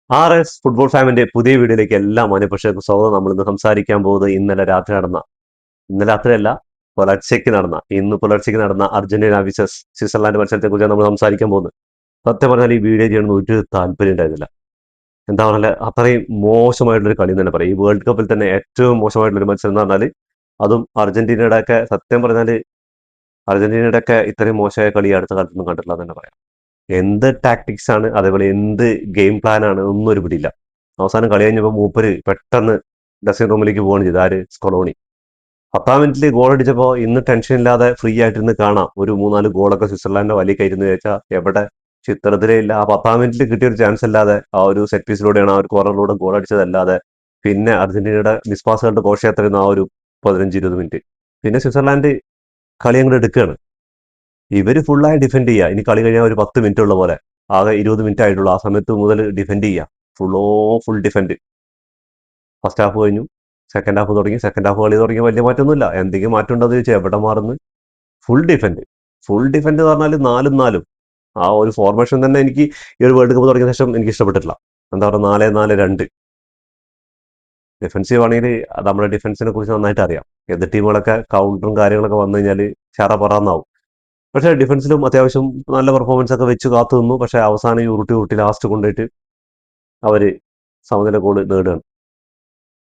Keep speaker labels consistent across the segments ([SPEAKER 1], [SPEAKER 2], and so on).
[SPEAKER 1] RS football ഫാമിന്റെ പുതിയ വീഡിയോയിലേക്ക് എല്ലാ മാന്യപ്രേക്ഷകർക്കും സ്വാഗതം. നമ്മൾ ഇന്ന് സംസാരിക്കാൻ പോകുന്നത് ഇന്നലെ രാത്രിയല്ല, ഇന്ന് പുലർച്ചയ്ക്ക് നടന്ന അർജന്റീന വിസസ് സ്വിറ്റ്സർലാൻഡ് മത്സരത്തെ കുറിച്ചാണ് നമ്മൾ സംസാരിക്കാൻ പോകുന്നത്. സത്യം പറഞ്ഞാൽ ഈ വീഡിയോ ചെയ്യണമെന്ന് ഒരു താല്പര്യം ഉണ്ടായിരുന്നില്ല. എന്താ പറഞ്ഞാൽ അത്രയും മോശമായിട്ടുള്ളൊരു കളി എന്ന് തന്നെ പറയാം. ഈ വേൾഡ് കപ്പിൽ തന്നെ ഏറ്റവും മോശമായിട്ടുള്ളൊരു മത്സരം എന്ന് പറഞ്ഞാൽ, അതും അർജന്റീനയുടെ ഒക്കെ, സത്യം പറഞ്ഞാൽ അർജന്റീനയുടെ ഒക്കെ ഇത്രയും മോശമായ കളി അടുത്ത കാലത്തൊന്നും കണ്ടിട്ടില്ല എന്ന് തന്നെ പറയാം. എന്ത് ടാക്ടിക്സ് ആണ്, അതേപോലെ എന്ത് ഗെയിം പ്ലാൻ ആണ്, ഒന്നും ഒരു പിടിയില്ല. അവസാനം കളി കഴിഞ്ഞപ്പോൾ മൂപ്പര് പെട്ടെന്ന് ഡ്രസ്സിംഗ് റൂമിലേക്ക് പോവുകയാണ് ചെയ്ത്. ആര്? സ്കൊളോണി. 10-ാം മിനിറ്റിൽ ഗോൾ അടിച്ചപ്പോൾ ഇന്ന് ടെൻഷൻ ഇല്ലാതെ ഫ്രീ ആയിട്ടിരുന്ന് കാണാം. ഒരു 3-4 ഗോളൊക്കെ സ്വിറ്റ്സർലാൻഡിന്റെ വലിയ കയറ്റുന്ന ചോദിച്ചാൽ എവിടെ? ചിത്രത്തിലേ ഇല്ല. ആ 10-ാം മിനിറ്റിൽ കിട്ടിയ ഒരു ചാൻസ് അല്ലാതെ, ആ ഒരു സെറ്റ് പീസിലൂടെയാണ്, ആ ഒരു കോർണറിലൂടെ ഗോൾ അടിച്ചതല്ലാതെ, പിന്നെ അർജന്റീനയുടെ മിസ്പാസുകളുടെ ഘോഷയാത്രയായിരുന്നു ആ ഒരു 15-20 മിനിറ്റ്. പിന്നെ സ്വിറ്റ്സർലാൻഡ് കളി അങ്ങോട്ട് എടുക്കുകയാണ്. ഇവര് ഫുള്ളായി ഡിഫെൻഡ് ചെയ്യുക. ഇനി കളി കഴിഞ്ഞാൽ ഒരു 10 മിനിറ്റ് ഉള്ള പോലെ, ആകെ 20 മിനിറ്റ് ആയിട്ടുള്ളൂ. ആ സമയത്ത് മുതൽ ഡിഫെൻഡ് ചെയ്യുക. Full defend. ഫസ്റ്റ് ഹാഫ് കഴിഞ്ഞു, സെക്കൻഡ് ഹാഫ് തുടങ്ങി. സെക്കൻഡ് ഹാഫ് കളി തുടങ്ങി വലിയ മാറ്റമൊന്നുമില്ല. എന്തെങ്കിലും മാറ്റം ഉണ്ടെന്ന് ചോദിച്ചാൽ എവിടെ മാറുന്നു? Full defend. ഫുൾ ഡിഫെൻഡ് എന്ന് പറഞ്ഞാൽ 4-4. ആ ഒരു ഫോർമേഷൻ തന്നെ എനിക്ക് ഈ ഒരു വേൾഡ് കപ്പ് തുടങ്ങിയ ശേഷം എനിക്ക് ഇഷ്ടപ്പെട്ടിട്ടില്ല. എന്താ പറയുക, 4-4-2 ഡിഫൻസീവ് ആണെങ്കിൽ നമ്മുടെ ഡിഫൻസിനെ കുറിച്ച് നന്നായിട്ട് അറിയാം. എതിർ ടീമുകളൊക്കെ കൗണ്ടറും കാര്യങ്ങളൊക്കെ വന്നു കഴിഞ്ഞാൽ ചറ പറന്നാവും. പക്ഷേ ഡിഫൻസിലും അത്യാവശ്യം നല്ല പെർഫോമൻസ് ഒക്കെ വെച്ച് കാത്തു നിന്നു. പക്ഷേ അവസാനം ഈ ഉരുട്ടി ലാസ്റ്റ് കൊണ്ടുപോയിട്ട് അവര് സമനില ഗോൾ നേടുകയാണ്.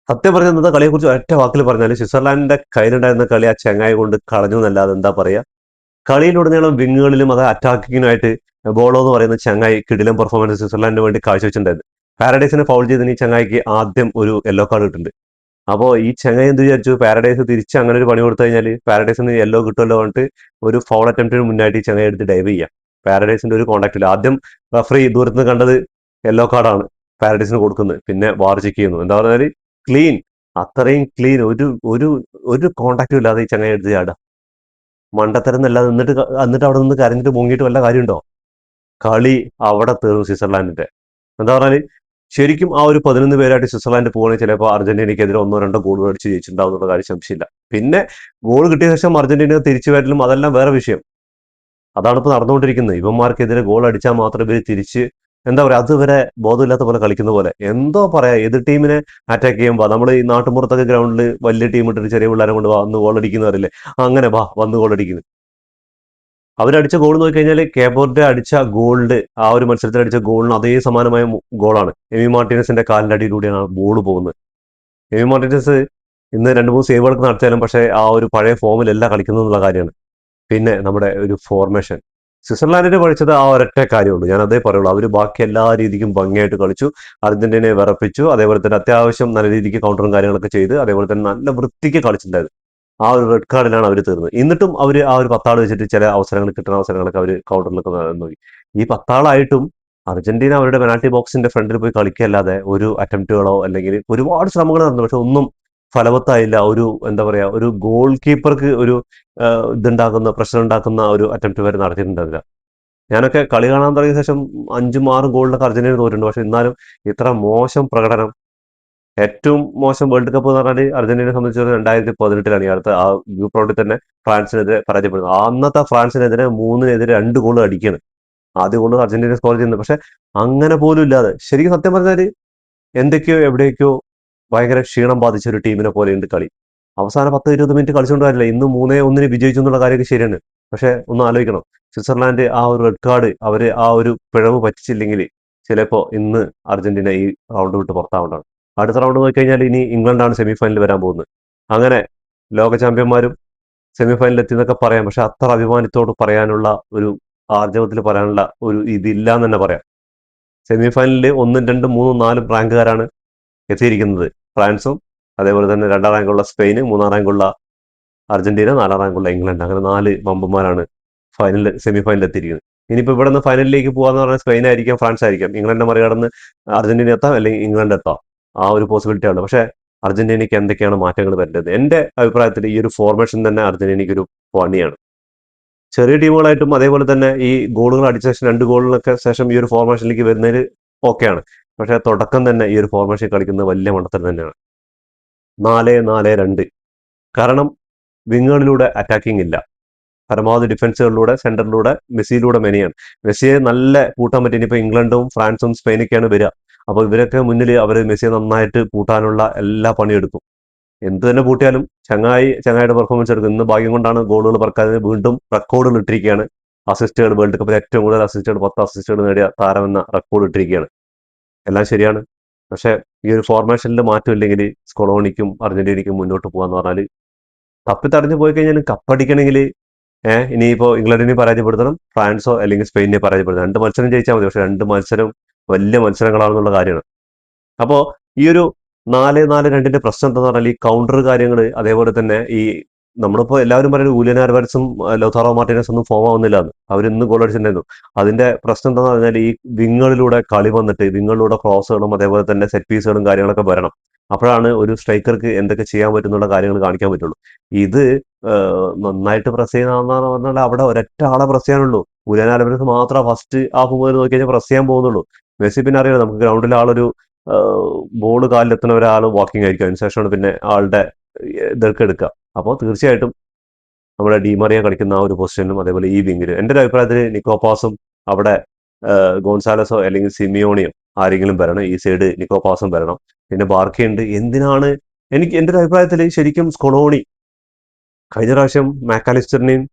[SPEAKER 1] സത്യം പറഞ്ഞ ഇന്നത്തെ കളിയെക്കുറിച്ച് ഒറ്റ വാക്കിൽ പറഞ്ഞാൽ, സ്വിറ്റ്സർലാൻഡിന്റെ കയ്യിലുണ്ടായിരുന്ന കളി ആ ചെങ്ങായി കൊണ്ട് കളഞ്ഞു എന്നല്ലാതെ എന്താ പറയാ. കളിയിലുടനീളം വിങ്ങുകളിലും അത് അറ്റാക്കിങ്ങിനായിട്ട് ബോളോ എന്ന് പറയുന്ന ചങ്ങായി കിടിലം പെർഫോമൻസ് സ്വിറ്റ്സർലാൻഡിന് വേണ്ടി കാഴ്ചവെച്ചിട്ടുണ്ടായിരുന്നു. പാരഡൈസിനെ ഫൗൾ ചെയ്തതിന് ഈ ചങ്ങായിക്ക് ആദ്യം ഒരു യെല്ലോ കാർഡ് കിട്ടുന്നുണ്ട്. അപ്പോൾ ഈ ചങ്ങായി എന്ത് വിചാരിച്ചു, പാരഡൈസ് തിരിച്ച് അങ്ങനെ ഒരു പണി കൊടുത്തു കഴിഞ്ഞാൽ പാരഡൈസിന് യെല്ലോ കിട്ടുമല്ലോ പറഞ്ഞിട്ട് ഒരു ഫൗൾ അറ്റംപ്റ്റിന് മുന്നായിട്ട് ഈ ചങ്ങായി എടുത്ത് ഡൈവ് ചെയ്യാം. പാരഡൈസിന്റെ ഒരു കോൺടാക്ട് ഇല്ല. ആദ്യം റഫറി ദൂരത്ത് നിന്ന് കണ്ടത് യെല്ലോ കാർഡാണ് പാരഡൈസിന് കൊടുക്കുന്നത്. പിന്നെ വാർ ചെക്ക് ചെയ്യുന്നു. എന്താ പറഞ്ഞാൽ ക്ലീൻ, അത്രയും ക്ലീൻ, ഒരു ഒരു ഒരു കോൺടാക്റ്റും ഇല്ലാതെ ഈ ചങ്ങായി എടുത്ത് ചാടുക. മണ്ടത്തരം എന്നല്ലാതെ എന്നിട്ട് അവിടെ നിന്ന് കരഞ്ഞിട്ട് മുങ്ങിയിട്ട് വല്ല കാര്യമുണ്ടോ? കളി അവിടെ തീർന്നു സ്വിറ്റ്സർലാൻഡിന്റെ. എന്താ പറഞ്ഞാല് ശരിക്കും ആ ഒരു 11 പേരായിട്ട് സ്വിറ്റ്സർലാൻഡ് പോകണമെങ്കിൽ ചിലപ്പോൾ അർജന്റീനയ്ക്കെതിരെ 1-2 ഗോളുകൾ അടിച്ച് ജയിച്ചിട്ടുണ്ടാവും എന്നുള്ള കാര്യം സംശയമില്ല. പിന്നെ ഗോൾ കിട്ടിയ ശേഷം അർജന്റീന തിരിച്ചു വരലും അതെല്ലാം വേറെ വിഷയം. അതാണ് ഇപ്പോൾ നടന്നുകൊണ്ടിരിക്കുന്നത്. ഇവന്മാർക്കെതിരെ ഗോൾ അടിച്ചാൽ മാത്രം ഇവർ തിരിച്ച്, എന്താ പറയുക, അതുവരെ ബോധമില്ലാത്ത പോലെ കളിക്കുന്ന പോലെ. എന്തോ പറയാ, എതിർ ടീമിനെ അറ്റാക്ക് ചെയ്യുമ്പോൾ നമ്മൾ ഈ നാട്ടുമ്പുറത്തൊക്കെ ഗ്രൗണ്ടിൽ വലിയ ടീം ഇട്ടിട്ട് ചെറിയ പിള്ളേരെ കൊണ്ട് വന്ന് ഗോൾ അടിക്കുന്നവരില്ലേ, അങ്ങനെ വന്ന് ഗോൾ അടിക്കുന്നു. അവരടിച്ച ഗോൾ നോക്കിക്കഴിഞ്ഞാൽ കേബോർഡ് അടിച്ച ഗോളിന്റെ, ആ ഒരു മത്സരത്തിൽ അടിച്ച ഗോളിന് അതേ സമാനമായ ഗോളാണ്. എമി മാർട്ടിനസിന്റെ കാലിന്റെ അടിയിലൂടെയാണ് ബോൾ പോകുന്നത്. എമി മാർട്ടിനസ് ഇന്ന് 2-3 സേവുകൾക്ക് നടത്തിയാലും പക്ഷേ ആ ഒരു പഴയ ഫോമിലല്ല കളിക്കുന്നത് എന്നുള്ള കാര്യമാണ്. പിന്നെ നമ്മുടെ ഒരു ഫോർമേഷൻ, സ്വിറ്റ്സർലാൻഡിനെ പഠിച്ചത് ആ ഒരൊറ്റ കാര്യമുള്ളൂ. ഞാൻ അതേ പറയുള്ളൂ. അവർ ബാക്കി എല്ലാ രീതിക്കും ഭംഗിയായിട്ട് കളിച്ചു, അർജന്റീനയെ വിറപ്പിച്ചു. അതേപോലെ തന്നെ അത്യാവശ്യം നല്ല രീതിക്ക് കൗണ്ടറും കാര്യങ്ങളൊക്കെ ചെയ്ത്, അതേപോലെ തന്നെ നല്ല വൃത്തിക്ക് കളിച്ചിട്ടുണ്ടായിരുന്നു. ആ ഒരു റെഡ് കാർഡിലാണ് അവർ തീർന്നത്. എന്നിട്ടും അവർ ആ ഒരു 10 ആൾ വെച്ചിട്ട് ചില അവസരങ്ങൾ, കിട്ടുന്ന അവസരങ്ങളൊക്കെ അവർ കൗണ്ടറിലൊക്കെ നോക്കി. ഈ 10 ആളായിട്ടും അർജന്റീന അവരുടെ പെനാൽറ്റി ബോക്സിന്റെ ഫ്രണ്ടിൽ പോയി കളിക്കല്ലാതെ ഒരു അറ്റംപ്റ്റുകളോ അല്ലെങ്കിൽ ഒരുപാട് ശ്രമങ്ങൾ നടന്നു, പക്ഷെ ഒന്നും ഫലവത്തായില്ല. ഒരു എന്താ പറയാ, ഒരു ഗോൾ കീപ്പർക്ക് ഒരു ഇതുണ്ടാക്കുന്ന, പ്രശ്നം ഉണ്ടാക്കുന്ന ഒരു അറ്റംപ്റ്റ് വരെ നടത്തിയിട്ടുണ്ടാവില്ല. ഞാനൊക്കെ കളി കാണാൻ തുടങ്ങിയ ശേഷം 5-6 ഗോളിലൊക്കെ അർജന്റീന തോറ്റിട്ടുണ്ട്. പക്ഷെ എന്നാലും ഇത്ര മോശം പ്രകടനം, ഏറ്റവും മോശം വേൾഡ് കപ്പ് എന്ന് പറഞ്ഞാൽ അർജന്റീനയെ സംബന്ധിച്ച് 2018 ഈ അടുത്ത ആ ഗ്രൂപ്പ് റൗണ്ടിൽ തന്നെ ഫ്രാൻസിനെതിരെ പരാജയപ്പെടുന്നത്. അന്നത്തെ ഫ്രാൻസിനെതിരെ 3-2 ഗോൾ അടിക്കുകയാണ്. ആദ്യ ഗോൾ അർജന്റീന സ്കോർ ചെയ്യുന്നത്. പക്ഷെ അങ്ങനെ പോലും ഇല്ലാതെ, ശരിക്കും സത്യം പറഞ്ഞാൽ എന്തൊക്കെയോ എവിടേക്കോ ഭയങ്കര ക്ഷീണം ബാധിച്ച ഒരു ടീമിനെ പോലെയുണ്ട് കളി. അവസാനം 10-20 മിനിറ്റ് കളിച്ചുകൊണ്ട് കാര്യമില്ല. ഇന്ന് 3-1 വിജയിച്ചു എന്നുള്ള കാര്യമൊക്കെ ശരിയാണ്. പക്ഷെ ഒന്ന് ആലോചിക്കണം, സ്വിറ്റ്സർലാൻഡ് ആ ഒരു റെഡ് കാർഡ്, അവര് ആ ഒരു പിഴവ് പറ്റിച്ചില്ലെങ്കിൽ ചിലപ്പോൾ ഇന്ന് അർജന്റീന ഈ റൗണ്ട് വിട്ട് പുറത്താവേണ്ടതാണ്. അടുത്ത റൗണ്ട് നോക്കിക്കഴിഞ്ഞാൽ ഇനി ഇംഗ്ലണ്ടാണ് സെമി ഫൈനലിൽ വരാൻ പോകുന്നത്. അങ്ങനെ ലോക ചാമ്പ്യന്മാരും സെമി ഫൈനലിൽ എത്തി എന്നൊക്കെ പറയാം. പക്ഷെ അത്ര അഭിമാനത്തോട് പറയാനുള്ള ഒരു, ആർജവത്തിൽ പറയാനുള്ള ഒരു ഇതില്ല എന്ന് തന്നെ പറയാം. സെമി ഫൈനലിൽ 1, 2, 3, 4 റാങ്കുകാരാണ് എത്തിയിരിക്കുന്നത്. ഫ്രാൻസും, അതേപോലെ തന്നെ 2ാം റാങ്കുള്ള സ്പെയിന്, 3ാം റാങ്കുള്ള അർജന്റീന, 4ാം റാങ്കുള്ള ഇംഗ്ലണ്ട്. അങ്ങനെ 4 വമ്പന്മാരാണ് സെമി ഫൈനലിൽ എത്തിയിരിക്കുന്നത്. ഇനിയിപ്പോൾ ഇവിടെ നിന്ന് ഫൈനലിലേക്ക് പോകാന്ന് പറഞ്ഞാൽ സ്പെയിൻ ആയിരിക്കാം, ഫ്രാൻസ് ആയിരിക്കാം. ഇംഗ്ലണ്ടിനെ മറികടന്ന് അർജന്റീന എത്താം, അല്ലെങ്കിൽ ഇംഗ്ലണ്ട് എത്താം. ആ ഒരു പോസിബിലിറ്റി ആണ്. പക്ഷേ അർജന്റീനയ്ക്ക് എന്തൊക്കെയാണ് മാറ്റങ്ങൾ വരേണ്ടത്? എൻ്റെ അഭിപ്രായത്തിൽ ഈ ഒരു ഫോർമേഷൻ തന്നെ അർജന്റീനയ്ക്ക് ഒരു പണിയാണ്. ചെറിയ ടീമുകളായിട്ടും അതേപോലെ തന്നെ ഈ ഗോളുകൾ അടിച്ച ശേഷം 2 ഗോളിനൊക്കെ ശേഷം ഈ ഒരു ഫോർമേഷനിലേക്ക് വരുന്നതിൽ ഓക്കെയാണ്. പക്ഷേ തുടക്കം തന്നെ ഈ ഒരു ഫോർമേഷൻ കളിക്കുന്നത് വലിയ മണ്ടത്തരം തന്നെയാണ്. 4-4-2. കാരണം വിങ്ങുകളിലൂടെ അറ്റാക്കിംഗ് ഇല്ല. പരമാവധി ഡിഫൻസുകളിലൂടെ, സെന്ററിലൂടെ, മെസ്സിയിലൂടെ മെനിയാണ്. മെസ്സിയെ നല്ല കൂട്ടാൻ പറ്റും. ഇനിയിപ്പോൾ ഇംഗ്ലണ്ടും ഫ്രാൻസും സ്പെയിനൊക്കെയാണ് വരിക. അപ്പോൾ ഇവരൊക്കെ മുന്നിൽ അവർ മെസ്സിയെ നന്നായിട്ട് പൂട്ടാനുള്ള എല്ലാ പണിയെടുക്കും. എന്ത് തന്നെ പൂട്ടിയാലും ചങ്ങായിയുടെ പെർഫോമൻസ് എടുക്കും. ഇന്ന് ഭാഗ്യം കൊണ്ടാണ് ഗോളുകൾ പറക്കാതെ വീണ്ടും റെക്കോർഡുകൾ ഇട്ടിരിക്കുകയാണ്. അസിസ്റ്റുകൾ വേൾഡ് കപ്പിൽ ഏറ്റവും കൂടുതൽ അസിസ്റ്റുകൾ 10 അസിസ്റ്റുകൾ നേടിയ താരമെന്ന റെക്കോർഡ് ഇട്ടിരിക്കുകയാണ്. എല്ലാം ശരിയാണ്. പക്ഷെ ഈ ഒരു ഫോർമേഷനിൽ മാറ്റമില്ലെങ്കിൽ സ്കൊളോണിക്കും അർജന്റീനയ്ക്കും മുന്നോട്ട് പോകാന്ന് പറഞ്ഞാൽ തപ്പിത്തടഞ്ഞു പോയി കഴിഞ്ഞാൽ കപ്പടിക്കണമെങ്കിൽ ഇനിയിപ്പോ ഇംഗ്ലണ്ടിനെ പരാജയപ്പെടുത്തണം, ഫ്രാൻസോ അല്ലെങ്കിൽ സ്പെയിനിനെ പരാജയപ്പെടുത്തണം. 2 മത്സരം ജയിച്ചാൽ മതി. പക്ഷെ 2 മത്സരം വലിയ മത്സരങ്ങളാണെന്നുള്ള കാര്യമാണ്. അപ്പോ ഈ ഒരു 4-4-2ന്റെ പ്രശ്നം എന്താന്ന് പറഞ്ഞാൽ ഈ കൗണ്ടർ കാര്യങ്ങൾ, അതേപോലെ തന്നെ ഈ നമ്മളിപ്പോ എല്ലാവരും പറയുന്നത് ഊലിയൻ ആൽവാരസും ലൗതാറോ മാർട്ടിനസ് ഒന്നും ഫോം ആവുന്നില്ല എന്ന്. അവർ ഇന്ന് ഗോൾ അടിച്ചിട്ടുണ്ടായിരുന്നു. അതിന്റെ പ്രശ്നം എന്താന്ന് പറഞ്ഞാൽ ഈ വിങ്ങുകളിലൂടെ കളി വന്നിട്ട് വിങ്ങുകളിലൂടെ ക്രോസുകളും അതേപോലെ തന്നെ സെറ്റ് പീസുകളും കാര്യങ്ങളൊക്കെ വരണം. അപ്പോഴാണ് ഒരു സ്ട്രൈക്കർക്ക് എന്തൊക്കെ ചെയ്യാൻ പറ്റുന്നുള്ള കാര്യങ്ങൾ കാണിക്കാൻ പറ്റുള്ളൂ. ഇത് നന്നായിട്ട് പ്രസ് ചെയ്യുന്ന പറഞ്ഞാൽ അവിടെ ഒരൊറ്റ ആളെ പ്രസ് ചെയ്യാനുള്ളൂ. ഊലിയൻ ആൽവാരസ് മാത്രം ഫസ്റ്റ് ഹാഫ് മുതൽ നോക്കി കഴിഞ്ഞാൽ പ്രസ് ചെയ്യാൻ പോകുന്നുള്ളൂ. മെസ്സി പിന്നെ അറിയാം, നമുക്ക് ഗ്രൗണ്ടിൽ ആളൊരു ബോൾ കാലിലെത്തുന്ന ഒരാൾ വാക്കിംഗ് ആയിരിക്കും. അതിനുശേഷമാണ് പിന്നെ ആളുടെ ഇതൊക്കെ എടുക്കുക. അപ്പോൾ തീർച്ചയായിട്ടും നമ്മുടെ ഡിമറിയ കളിക്കുന്ന ആ ഒരു പൊസിഷനും അതേപോലെ ഈ വിങ്ങിലും എൻ്റെ ഒരു അഭിപ്രായത്തിൽ നിക്കോപാസും അവിടെ ഗോൺസാലസോ അല്ലെങ്കിൽ സിമിയോണിയോ ആരെങ്കിലും വരണം. ഈ സൈഡ് നിക്കോപാസും വരണം. പിന്നെ ബാർക്കയുണ്ട്. എന്തിനാണ് എൻ്റെ ഒരു അഭിപ്രായത്തിൽ ശരിക്കും സ്കൊളോണി കഴിഞ്ഞ പ്രാവശ്യം മാക്കാലിസ്റ്ററിനെയും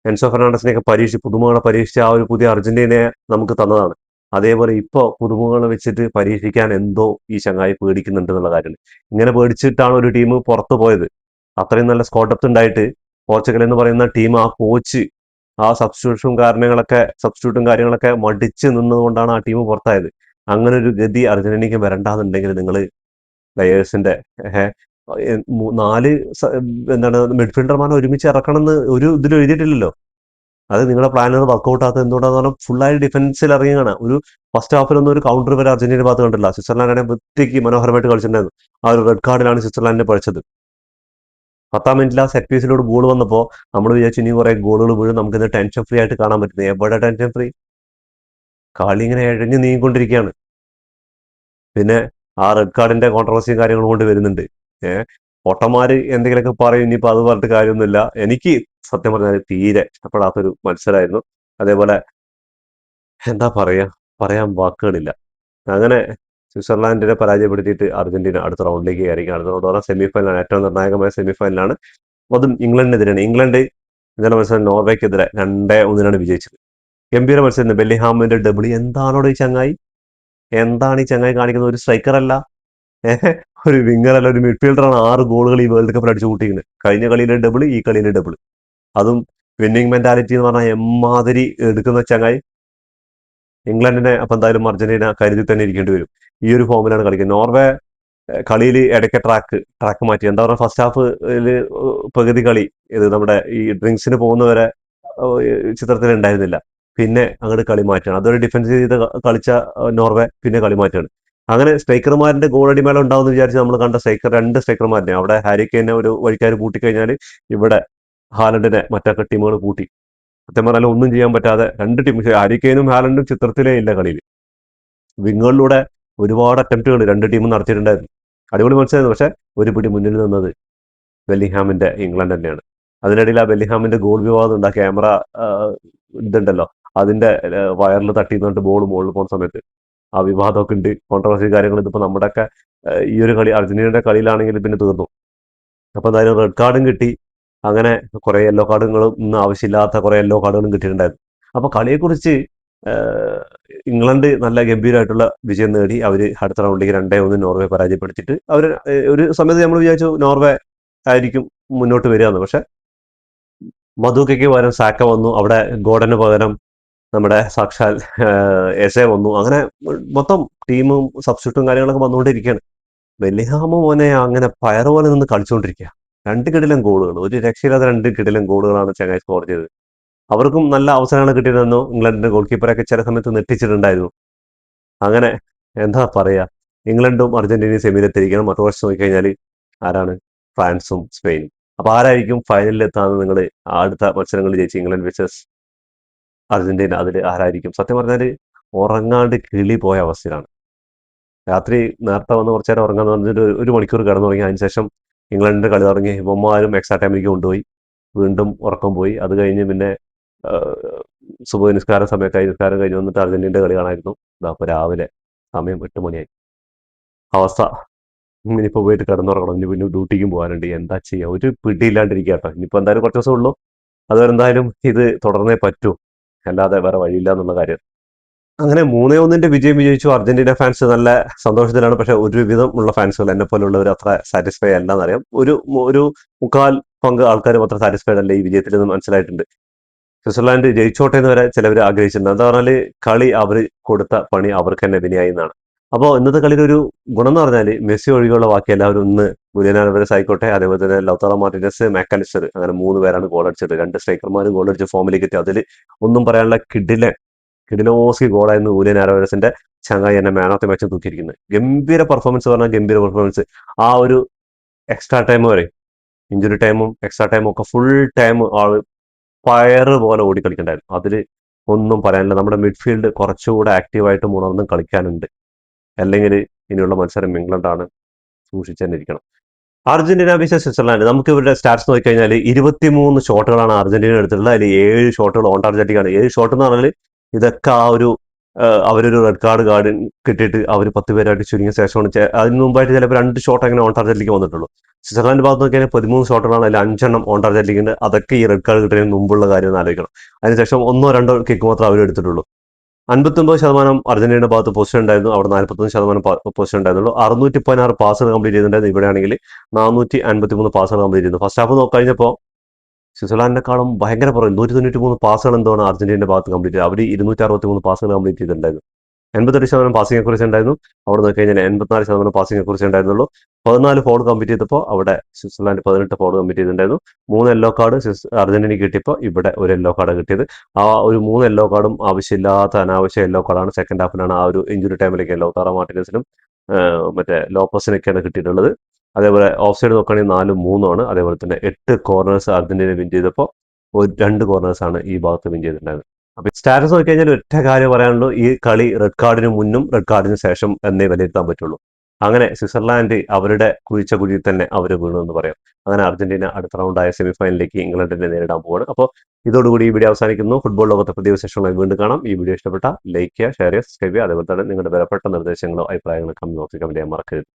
[SPEAKER 1] എൻസോ ഫെർണാണ്ടസിനെയൊക്കെ പുതുമുഖങ്ങളെ പരീക്ഷിച്ച ആ ഒരു പുതിയ അർജന്റീനയെ നമുക്ക് തന്നതാണ്. അതേപോലെ ഇപ്പൊ പുതുമുഖങ്ങളെ വെച്ചിട്ട് പരീക്ഷിക്കാൻ എന്തോ ഈ ചങ്ങായി പേടിക്കുന്നുണ്ട് എന്നുള്ള കാര്യമാണ്. ഇങ്ങനെ പേടിച്ചിട്ടാണ് ഒരു ടീം പുറത്തു പോയത്. അത്രയും നല്ല സ്ക്വാഡ് ഡെപ്ത് ഉണ്ടായിട്ട് പോർച്ചുഗൽ എന്ന് പറയുന്ന ടീം ആ കോച്ച് ആ സബ്സ്റ്റിറ്റ്യൂട്ടും കാര്യങ്ങളൊക്കെ മടിച്ച് നിന്നതുകൊണ്ടാണ് ആ ടീം പുറത്തായത്. അങ്ങനെ ഒരു ഗതി അർജന്റീനയ്ക്ക് വരണ്ടാന്നുണ്ടെങ്കിൽ നിങ്ങൾ പ്ലെയേഴ്സിന്റെ 4 മിഡ്ഫീൽഡർമാരെ ഒരുമിച്ച് ഇറക്കണം എന്ന് ഒരു ഇതിൽ എഴുതിയിട്ടില്ലല്ലോ. അത് നിങ്ങളുടെ പ്ലാനുകൾ വർക്കൗട്ട് ആകാത്ത എന്തുകൊണ്ടാന്ന് പറഞ്ഞാൽ ഫുള്ളായി ഡിഫൻസിൽ ഇറങ്ങിയാണ്. ഒരു ഫസ്റ്റ് ഹാഫിലൊന്നും ഒരു കൗണ്ടർ വരെ അർജന്റീന ഭാഗത്ത് കണ്ടില്ല. സ്വിറ്റ്സർലാൻഡിനെ വൃത്തിക്ക് മനോഹരമായിട്ട് കളിച്ചിട്ടുണ്ടായിരുന്നു. ആ ഒരു റെഡ് കാർഡിലാണ് സ്വിറ്റ്സർലാൻഡിനെ പഴിച്ചത്. 10-ാം മിനിറ്റിൽ ആ സെറ്റ് പീസിലോട് ഗോൾ വന്നപ്പോൾ നമ്മൾ വിചാരിച്ചു ഇനി കുറെ ഗോളുകൾ വീഴും, നമുക്കിത് ടെൻഷൻ ഫ്രീ ആയിട്ട് കാണാൻ പറ്റുന്നത്. എവിടെ ടെൻഷൻ ഫ്രീ? കളി ഇങ്ങനെ എഴഞ്ഞു നീങ്ങിക്കൊണ്ടിരിക്കുകയാണ്. പിന്നെ ആ റെഡ് കാർഡിന്റെ കോൺട്രവേഴ്സിയും കാര്യങ്ങളും കൊണ്ട് വരുന്നുണ്ട്. പൊട്ടന്മാര് എന്തെങ്കിലുമൊക്കെ പറയും, ഇനിയിപ്പോൾ അത് പറഞ്ഞിട്ട് കാര്യമൊന്നുമില്ല. എനിക്ക് സത്യം പറഞ്ഞാൽ തീരെ ഇഷ്ടപ്പെടാത്തൊരു മത്സരമായിരുന്നു. അതേപോലെ എന്താ പറയാൻ വാക്കുകളില്ല. അങ്ങനെ സ്വിറ്റ്സർലാൻഡിനെ പരാജയപ്പെടുത്തിയിട്ട് അർജന്റീന അടുത്ത റൗണ്ടിലേക്ക് കയറിയിരിക്കുകയാണ്. അടുത്ത റൗണ്ട് പറഞ്ഞാൽ സെമിഫൈനലാണ്, ഏറ്റവും നിർണായകമായ സെമിഫൈനലാണ്. അതും ഇംഗ്ലണ്ടിനെതിരെയാണ്. ഇംഗ്ലണ്ട് ഇന്നലെ മത്സരം നോർവേക്കെതിരെ 2-1 വിജയിച്ചത്. ഗംഭീര മത്സരം. ബെല്ലിഹാമിന്റെ ഡബിൾ. എന്താണ് ഈ ചങ്ങായി കാണിക്കുന്നത്? ഒരു സ്ട്രൈക്കർ അല്ല, ഒരു വിങ്ങർ അല്ല, ഒരു മിഡ്ഫീൽഡറാണ്. 6 ഗോളുകൾ ഈ വേൾഡ് കപ്പിൽ അടിച്ചു കൂട്ടിയിരിക്കുന്നത്. കഴിഞ്ഞ കളിയിലെ ഡബിൾ, ഈ കളിയിലെ ഡബിൾ. അതും വിന്നിങ് മെന്റാലിറ്റി എന്ന് പറഞ്ഞാൽ എമ്മാതിരി എടുക്കുന്ന ചങ്ങായി. ഇംഗ്ലണ്ടിനെ അപ്പം എന്തായാലും അർജന്റീന കരുതി തന്നെ ഇരിക്കേണ്ടി വരും. ഈ ഒരു ഫോമിലാണ് കളിക്കുന്നത്. നോർവേ കളിയിൽ ഇടയ്ക്ക് ട്രാക്ക് മാറ്റി. എന്താ പറയുക, ഫസ്റ്റ് ഹാഫിൽ പകുതി കളി ഇത് നമ്മുടെ ഈ ഡ്രിങ്ക്സിന് പോകുന്നവരെ ചിത്രത്തിൽ ഉണ്ടായിരുന്നില്ല. പിന്നെ അങ്ങോട്ട് കളി മാറ്റുകയാണ്. അതൊരു ഡിഫൻസ് ചെയ്ത് കളിച്ച നോർവേ പിന്നെ കളി മാറ്റുകയാണ്. അങ്ങനെ സ്ട്രൈക്കർമാരുടെ ഗോളടിമേളം ഉണ്ടാവും എന്ന് വിചാരിച്ച് നമ്മൾ കണ്ട 2 സ്ട്രൈക്കർമാരിനെ അവിടെ ഹാരി കെയിനെ ഒരു വഴിക്കാർ പൂട്ടിക്കഴിഞ്ഞാൽ ഇവിടെ ഹാലൻഡിനെ മറ്റൊക്കെ ടീമുകൾ പൂട്ടി. സത്യം പറഞ്ഞാൽ ഒന്നും ചെയ്യാൻ പറ്റാതെ 2 ടീം, ഹാരി കെയിനും ഹാലൻഡും ചിത്രത്തിലേ ഇല്ല കളിയിൽ. വിങ്ങുകളിലൂടെ ഒരുപാട് അറ്റംപ്റ്റുകൾ 2 ടീമും നടത്തിയിട്ടുണ്ടായിരുന്നു. അടിപൊളി മത്സരമായിരുന്നു. പക്ഷെ ഒരു പിടി മുന്നിൽ നിന്നത് ബെല്ലിംഗ്ഹാമിന്റെ ഇംഗ്ലണ്ട് തന്നെയാണ്. അതിനിടയിൽ ആ ബെല്ലിംഗ്ഹാമിന്റെ ഗോൾ വിവാദം ഉണ്ടാ ക്യാമറ ഇതുണ്ടല്ലോ, അതിന്റെ വയറിൽ തട്ടിന്നിട്ട് ബോൾ മുകളിൽ പോകുന്ന സമയത്ത് ആ വിവാദമൊക്കെ ഉണ്ട്, കോൺട്രവേഴ്സി കാര്യങ്ങൾ. ഇതിപ്പോ നമ്മുടെയൊക്കെ ഈ ഒരു കളി അർജന്റീനയുടെ കളിയിലാണെങ്കിൽ പിന്നെ തീർന്നു. അപ്പൊ എന്തായാലും റെഡ് കാർഡും കിട്ടി. അങ്ങനെ കുറെ യെല്ലോ കാർഡുകളും ഇന്ന് ആവശ്യമില്ലാത്ത കുറെ യെല്ലോ കാർഡുകളും കിട്ടിയിട്ടുണ്ടായിരുന്നു. അപ്പൊ കളിയെക്കുറിച്ച് ഇംഗ്ലണ്ട് നല്ല ഗംഭീരമായിട്ടുള്ള വിജയം നേടി. അവർ അടുത്ത റൗണ്ടിലേക്ക് 2-1 നോർവേ പരാജയപ്പെടുത്തിയിട്ട് അവർ ഒരു സമയത്ത് നമ്മൾ വിചാരിച്ചു നോർവേ ആയിരിക്കും മുന്നോട്ട് വരികയെന്ന്. പക്ഷെ മധുക്കയ്ക്ക് പകരം സാക്ക വന്നു. അവിടെ ഗോർഡന് പകരം നമ്മുടെ സാക്ഷാൽ എസെ വന്നു. അങ്ങനെ മൊത്തം ടീമും സബ്സ്റ്റിറ്റ്യൂട്ടും കാര്യങ്ങളൊക്കെ വന്നുകൊണ്ടിരിക്കുകയാണ്. ബെല്ലിംഗ്ഹാം മോനെ അങ്ങനെ പയറ് പോലെ നിന്ന് കളിച്ചുകൊണ്ടിരിക്കുക. 2 കിടിലൻ ഗോളുകൾ, ഒരു രക്ഷയില്ലാത്ത 2 കിടിലൻ ഗോളുകളാണ് ചങ്ങായി സ്കോർ ചെയ്തത്. അവർക്കും നല്ല അവസരങ്ങൾ കിട്ടിയിരുന്നു. ഇംഗ്ലണ്ടിന്റെ ഗോൾ കീപ്പറൊക്കെ ചില സമയത്ത് നെട്ടിച്ചിട്ടുണ്ടായിരുന്നു. അങ്ങനെ എന്താ പറയാ, ഇംഗ്ലണ്ടും അർജന്റീനയും സെമിയിലെത്തിയിരിക്കണം. മറുവശത്ത് നോക്കിക്കഴിഞ്ഞാൽ ആരാണ്? ഫ്രാൻസും സ്പെയിനും. അപ്പൊ ആരായിരിക്കും ഫൈനലിൽ എത്താന്ന് നിങ്ങൾ അടുത്ത മത്സരങ്ങളിൽ ജയിച്ച് ഇംഗ്ലണ്ട് വെച്ചസ് അർജന്റീന, അതിൽ ആരായിരിക്കും? സത്യം പറഞ്ഞാൽ ഉറങ്ങാണ്ട് കിളി പോയ അവസ്ഥയിലാണ്. രാത്രി നേരത്തെ വന്ന് കുറച്ചു നേരം ഉറങ്ങാന്ന് പറഞ്ഞിട്ട് 1 മണിക്കൂർ കിടന്നുറങ്ങി. അതിനുശേഷം ഇംഗ്ലണ്ടിന്റെ കളി തുടങ്ങി. ഇവന്മാരും എക്സ്ട്രാ ടൈമിലേക്ക് കൊണ്ടുപോയി. വീണ്ടും ഉറക്കം പോയി. അത് കഴിഞ്ഞ് പിന്നെ സുബഹി നിസ്കാരം സമയമൊക്കെ നിസ്കാരം കഴിഞ്ഞ് വന്നിട്ട് അർജന്റീനയുടെ കളി കാണായിരുന്നു. അപ്പൊ രാവിലെ സമയം 8 മണിയായി. അവസ്ഥ. ഇനിയിപ്പോൾ പോയിട്ട് കിടന്നുറങ്ങണം, ഇനി പിന്നെ ഡ്യൂട്ടിക്കും പോകാനുണ്ട്, എന്താ ചെയ്യുക, ഒരു പിടിയില്ലാണ്ടിരിക്കുക കേട്ടോ. ഇനിയിപ്പോൾ എന്തായാലും കുറച്ച് ദിവസം ഉള്ളൂ, അതുവരെ എന്തായാലും ഇത് തുടർന്നേ പറ്റൂ, അല്ലാതെ വേറെ വഴിയില്ല എന്നുള്ള കാര്യം. അങ്ങനെ 3-1 വിജയം വിജയിച്ചു. അർജന്റീന ഫാൻസ് നല്ല സന്തോഷത്തിലാണ്. പക്ഷെ ഒരുവിധം ഉള്ള ഫാൻസുകൾ എന്നെ പോലുള്ളവർ അത്ര സാറ്റിസ്ഫൈ അല്ലെന്നറിയാം. ഒരു മുക്കാൽ പങ്ക് ആൾക്കാരും അത്ര സാറ്റിസ്ഫൈഡ് അല്ല ഈ വിജയത്തിൽ നിന്ന് മനസ്സിലായിട്ടുണ്ട്. സ്വിറ്റ്സർലാൻഡ് ജയിച്ചോട്ടെ എന്ന് വരെ ചിലവർ ആഗ്രഹിച്ചിട്ടുണ്ട്. എന്താ പറഞ്ഞാല് കളി അവർ കൊടുത്ത പണി അവർക്ക് തന്നെ വിനയായി എന്നാണ്. അപ്പോൾ ഇന്നത്തെ കളിയുടെ ഒരു ഗുണം എന്ന് പറഞ്ഞാൽ മെസ്സി ഒഴികെയുള്ള ബാക്കി എല്ലാവരും ഇന്ന് ജൂലിയൻ ആൽവരസ് ആയിക്കോട്ടെ, അതേപോലെ തന്നെ ലൗതാറോ മാർട്ടിനസ്, മാക്കലിസ്റ്റർ, അങ്ങനെ 3 പേരാണ് ഗോൾ അടിച്ചത്. 2 സ്ട്രൈക്കർമാരും ഗോൾ അടിച്ച് ഫോമിലേക്ക് എത്തി. അതിൽ ഒന്നും പറയാനുള്ള കിഡിലോസ്കി ഗോളായിരുന്നു ജൂലിയൻ ആൽവരസിന്റെ. ചങ്ങായി എന്നെ മാൻ ഓഫ് ദി മാച്ച് തൂക്കിയിരിക്കുന്നത്. ഗംഭീര പെർഫോമൻസ് പറഞ്ഞാൽ ഗംഭീര പെർഫോമൻസ്. ആ ഒരു എക്സ്ട്രാ ടൈം വരെ, ഇഞ്ചുറി ടൈമും എക്സ്ട്രാ ടൈമും ഒക്കെ ഫുൾ ടൈം ആള് പയറ് പോലെ ഓടിക്കളിക്കണ്ടായിരുന്നു. അതിൽ ഒന്നും പറയാനില്ല. നമ്മുടെ മിഡ്ഫീൽഡ് കുറച്ചുകൂടെ ആക്റ്റീവായിട്ട് ഉണർന്നും കളിക്കാനുണ്ട്. അല്ലെങ്കിൽ ഇനിയുള്ള മത്സരം ഇംഗ്ലണ്ടാണ്, സൂക്ഷിച്ചു തന്നെ ഇരിക്കണം. അർജന്റീന വിസസ് സ്വിറ്റ്സർലാൻഡ്, നമുക്ക് ഇവരുടെ സ്റ്റാറ്റ്സ് നോക്കിക്കഴിഞ്ഞാൽ 23 ഷോട്ടുകളാണ് അർജന്റീന എടുത്തിട്ടുള്ളത്. അതിൽ 7 ഷോട്ടുകൾ ഓൺ ടാർജറ്റിക് ആണ്. 7 ഷോട്ട് എന്ന് പറഞ്ഞാൽ ഇതൊക്കെ ആ ഒരു അവരൊരു റെഡ് കാർഡ് കിട്ടിയിട്ട് അവർ 10 പേരായിട്ട് ചുരുങ്ങിയ ശേഷമാണ് അതിന് മുമ്പായിട്ട് ചിലപ്പോൾ 2 ഷോട്ട് അങ്ങനെ ഓൺ ടാർജറ്റിലേക്ക് വന്നിട്ടുള്ളൂ. സ്വിറ്റ്സർലാൻഡ് ഭാഗത്ത് നോക്കിയാൽ 13 ഷോട്ടുകളാണ്, അതിൽ 5 ഓൺ ടാർജറ്റിലേക്ക് ഉണ്ട്. അതൊക്കെ ഈ റെഡ് കാർഡ് കിട്ടുന്നതിന് മുമ്പുള്ള കാര്യം ഒന്ന് ആലോചിക്കണം. അതിനുശേഷം 1-2 കിക്ക് മാത്രമേ അവർ എടുത്തിട്ടുള്ളൂ. 59% അർജന്റീനയുടെ ഭാഗത്ത് പൊസിഷൻ ഉണ്ടായിരുന്നു, അവിടെ 41% പൊസിഷൻ ഉണ്ടായിരുന്നുള്ളൂ. 616 പാസുകൾ കംപ്ലീറ്റ് ചെയ്തിട്ടുണ്ടായിരുന്നു. ഇവിടെയാണെങ്കിൽ 453 പാസുകൾ കംപ്ലീറ്റ് ചെയ്തു. ഫസ്റ്റ് ഹാഫ് നോക്കിക്കഴിഞ്ഞപ്പോൾ സ്വിറ്റ്സർലാൻഡിനെക്കാളും ഭയങ്കര പുറകിൽ 193 പാസുകൾ എന്താണ് അർജന്റീനയുടെ ഭാഗത്ത് കംപ്ലീറ്റ് ചെയ്തത്. അവർ 263 പാസുകൾ കംപ്ലീറ്റ് ചെയ്തിട്ടുണ്ടായിരുന്നു. 88% പാസിംഗെ കുറിച്ച് ഉണ്ടായിരുന്നു. അവിടെ നോക്കി കഴിഞ്ഞാൽ 84% പാസിംഗെ കുറിച്ച് ഉണ്ടായിരുന്നുള്ളൂ. 14 ഫോൾ കംപ്ലീറ്റ് ചെയ്തപ്പോൾ അവിടെ സ്വിറ്റ്സർലാൻഡ് 18 ഫോൾ കംപ്ലീറ്റ് ചെയ്തിട്ടുണ്ടായിരുന്നു. 3 യെല്ലോ കാർഡ് അർജന്റീനയ്ക്ക് കിട്ടിയപ്പോൾ ഇവിടെ ഒരു യെല്ലോ കാർഡ് കിട്ടിയത്. ആ ഒരു 3 യെല്ലോ കാർഡും ആവശ്യമില്ലാത്ത അനാവശ്യ യെല്ലോ കാർഡാണ്. സെക്കൻഡ് ഹാഫിലാണ് ആ ഒരു ഇഞ്ചുറി ടൈമിലേക്ക് ലൗതാറോ മാർട്ടിനസിനും മറ്റേ ലോപ്പസിനൊക്കെയാണ് കിട്ടിയിട്ടുള്ളത്. അതേപോലെ ഓഫ് സൈഡ് നോക്കുകയാണെങ്കിൽ 4-3 ആണ്. അതേപോലെ തന്നെ 8 കോർണേഴ്സ് അർജന്റീന വിൻ ചെയ്തപ്പോൾ 2 കോർണേഴ്സാണ് ഈ ഭാഗത്ത് വിൻ ചെയ്തിട്ടുണ്ടായിരുന്നത്. അപ്പൊ സ്റ്റാറ്റസ് നോക്കി കഴിഞ്ഞാൽ ഒറ്റ കാര്യം പറയാനുള്ളൂ, ഈ കളി റെഡ് കാർഡിന് മുന്നും റെഡ് കാർഡിന് ശേഷം എന്നേ വിലയിരുത്താൻ പറ്റുള്ളൂ. അങ്ങനെ സ്വിറ്റ്സർലാൻഡ് അവരുടെ കുഴിച്ച കുഴിയിൽ തന്നെ അവർ വീണു എന്ന് പറയാം. അങ്ങനെ അർജന്റീന അടുത്ത റൗണ്ടായ സെമിഫൈനലിലേക്ക് ഇംഗ്ലണ്ടിനെ നേരിടാൻ പോവാണ്. അപ്പോൾ ഇതോടുകൂടി ഈ വീഡിയോ അവസാനിക്കുന്നു. ഫുട്ബോൾ ലോകത്തെ പുതിയ വിശേഷങ്ങളായി വീണ്ടും കാണാം. ഈ വീഡിയോ ഇഷ്ടപ്പെട്ട ലൈക്ക് ചെയ്യുക, ഷെയർ ചെയ്യുക, സബ്സ്ക്രൈബ് ചെയ്യുക. അതേപോലെ തന്നെ നിങ്ങളുടെ വിലപ്പെട്ട നിർദ്ദേശങ്ങളോ അഭിപ്രായങ്ങളോ കമന്റ് ബോക്സിൽ കമന്റ് ചെയ്യാൻ മറക്കരുത്.